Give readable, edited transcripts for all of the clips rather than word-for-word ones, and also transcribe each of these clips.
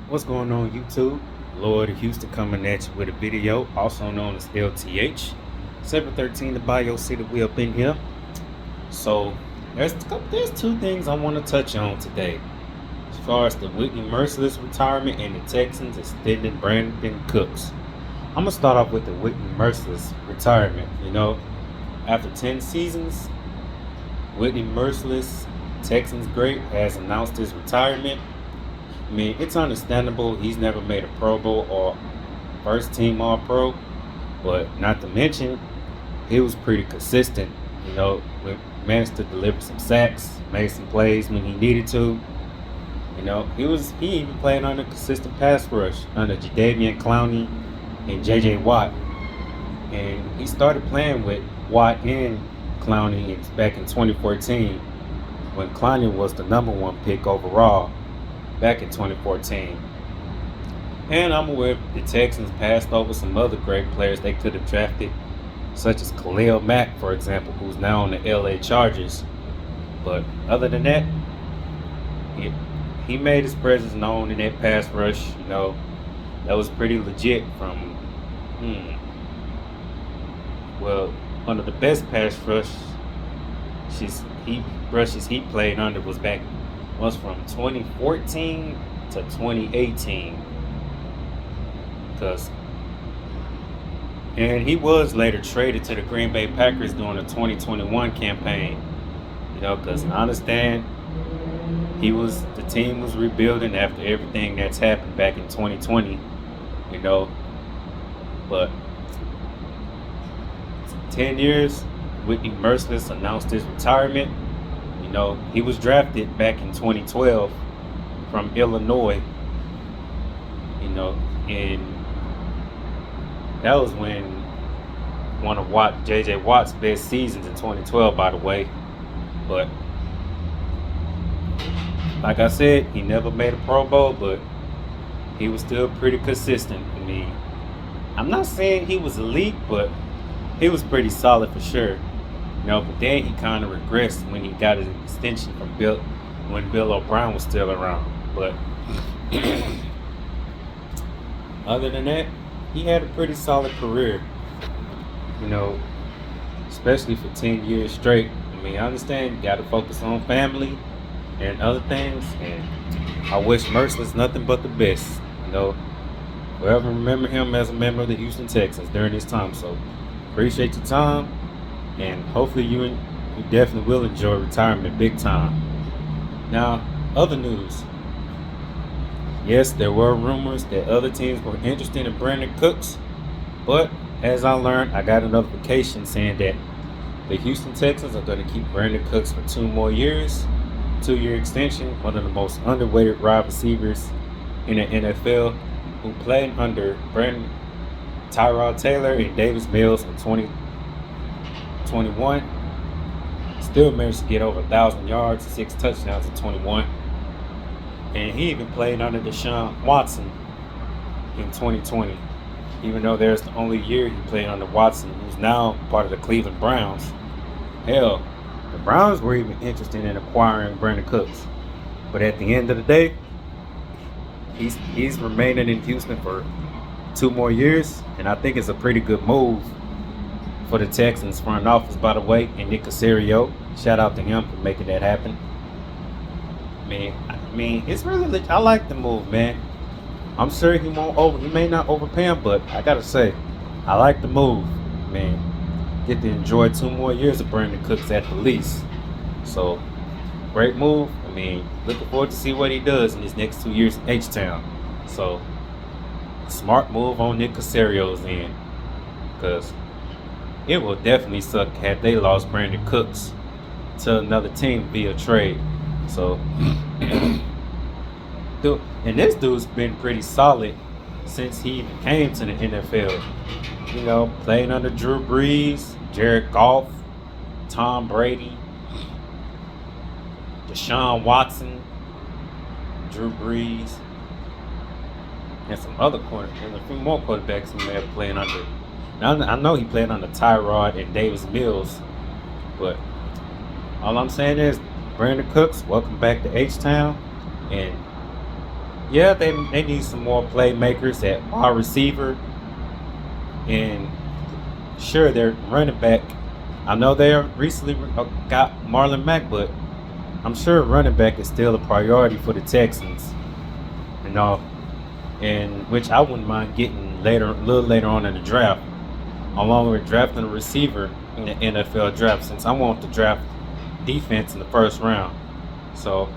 What's going on, YouTube? Lord of Houston coming at you with a video, also known as LTH 713, the Bio City. We up in here. So there's two things I want to touch on today, as far as the Whitney Mercilus retirement and the Texans extending Brandin Cooks. I'm gonna start off with the Whitney Mercilus retirement. After 10 seasons, Whitney Mercilus, Texans great, has announced his retirement. I mean, it's understandable he's never made a Pro Bowl or first team All Pro, but not to mention, he was pretty consistent. We managed to deliver some sacks, made some plays when he needed to. He even played on a consistent pass rush under Jadeveon Clowney and J.J. Watt. And he started playing with Watt and Clowney back in 2014 when Clowney was the number one pick overall back in 2014. And I'm aware the Texans passed over some other great players they could have drafted, such as Khalil Mack, for example, who's now on the LA Chargers. But other than that, he made his presence known in that pass rush. That was pretty legit from, one of the best pass rushes he played under was from 2014 to 2018. And he was later traded to the Green Bay Packers during the 2021 campaign. Because I understand the team was rebuilding after everything that's happened back in 2020. But 10 years, Whitney Mercilus announced his retirement. He was drafted back in 2012 from Illinois. And that was when one of J.J. Watt's best seasons in 2012, by the way. But like I said, he never made a Pro Bowl, but he was still pretty consistent. I mean, I'm not saying he was elite, but he was pretty solid for sure. But then he kind of regressed when he got his extension from when Bill O'Brien was still around. But other than that, he had a pretty solid career. Especially for 10 years straight. I mean, I understand you got to focus on family and other things, and I wish Mercilus nothing but the best. Forever remember him as a member of the Houston Texans during this time. So appreciate your time, and hopefully you definitely will enjoy retirement big time. Now, other news. Yes, there were rumors that other teams were interested in Brandin Cooks, but as I learned, I got a notification saying that the Houston Texans are going to keep Brandin Cooks for 2 more years, 2-year extension, one of the most underrated wide receivers in the NFL, who played under Tyrod Taylor and Davis Mills in 2021. Still managed to get over 1,000 yards, 6 touchdowns in 21. And he even played under Deshaun Watson in 2020. Even though there's the only year he played under Watson, who's now part of the Cleveland Browns. Hell, the Browns were even interested in acquiring Brandin Cooks. But at the end of the day, he's remaining in Houston for 2 more years. And I think it's a pretty good move for the Texans front office, by the way, and Nick Caserio. Shout out to him for making that happen. I mean, it's really I like the move, man. I'm sure he may not overpay him, but I gotta say, I like the move, man. Get to enjoy 2 more years of Brandin Cooks at the least. So, great move. Looking forward to see what he does in his next 2 years in H-Town. So, smart move on Nick Caserio's end, because it will definitely suck had they lost Brandin Cooks to another team via trade. So, and this dude's been pretty solid since he even came to the NFL. Playing under Drew Brees, Jared Goff, Tom Brady, Deshaun Watson, Drew Brees, and a few more quarterbacks he may have played under. Now, I know he played under Tyrod and Davis Mills, but all I'm saying is, Brandin Cooks, welcome back to H-Town, and Yeah, they need some more playmakers at wide receiver, and sure, their running back. I know they recently got Marlon Mack, but I'm sure running back is still a priority for the Texans. You know, and which I wouldn't mind getting later, a little later on in the draft, along with drafting a receiver in the NFL draft, since I want to draft defense in the first round. So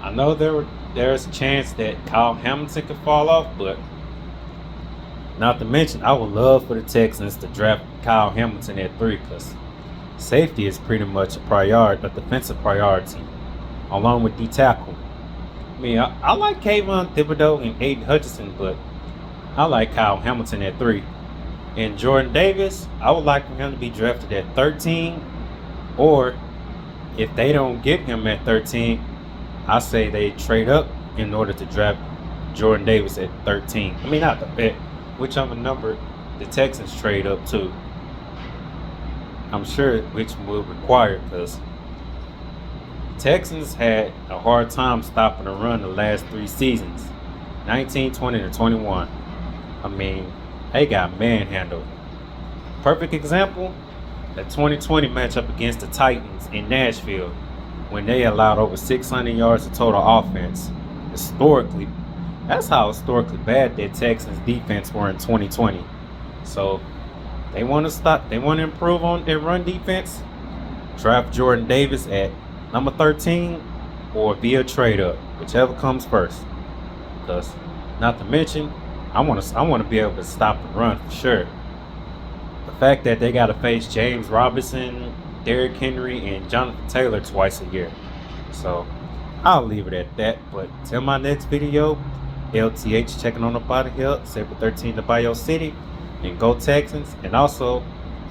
I know there's a chance that Kyle Hamilton could fall off, but not to mention I would love for the Texans to draft Kyle Hamilton at 3, because safety is pretty much a priority, a defensive priority, along with D tackle. I mean, I like Kayvon Thibodeau and Aiden Hutchinson, but I like Kyle Hamilton at 3. And Jordan Davis, I would like for him to be drafted at 13, or if they don't get him at 13, I say they trade up in order to draft Jordan Davis at 13. I mean, not the bet, whichever number the Texans trade up to. I'm sure which will require, because Texans had a hard time stopping the run the last 3 seasons, 19, 20, and 21. I mean, they got manhandled. Perfect example, the 2020 matchup against the Titans in Nashville, when they allowed over 600 yards of total offense. Historically, that's how historically bad that Texans defense were in 2020. So they want to improve on their run defense. Draft Jordan Davis at number 13, or via trade up, whichever comes first. Because, not to mention, I want to be able to stop the run for sure. The fact that they got to face James Robinson, Derrick Henry, and Jonathan Taylor twice a year. So I'll leave it at that. But till my next video, LTH checking on up out of here, Saber 13 to Bio City, and go Texans, and also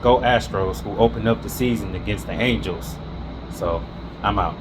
go Astros, who opened up the season against the Angels. So I'm out.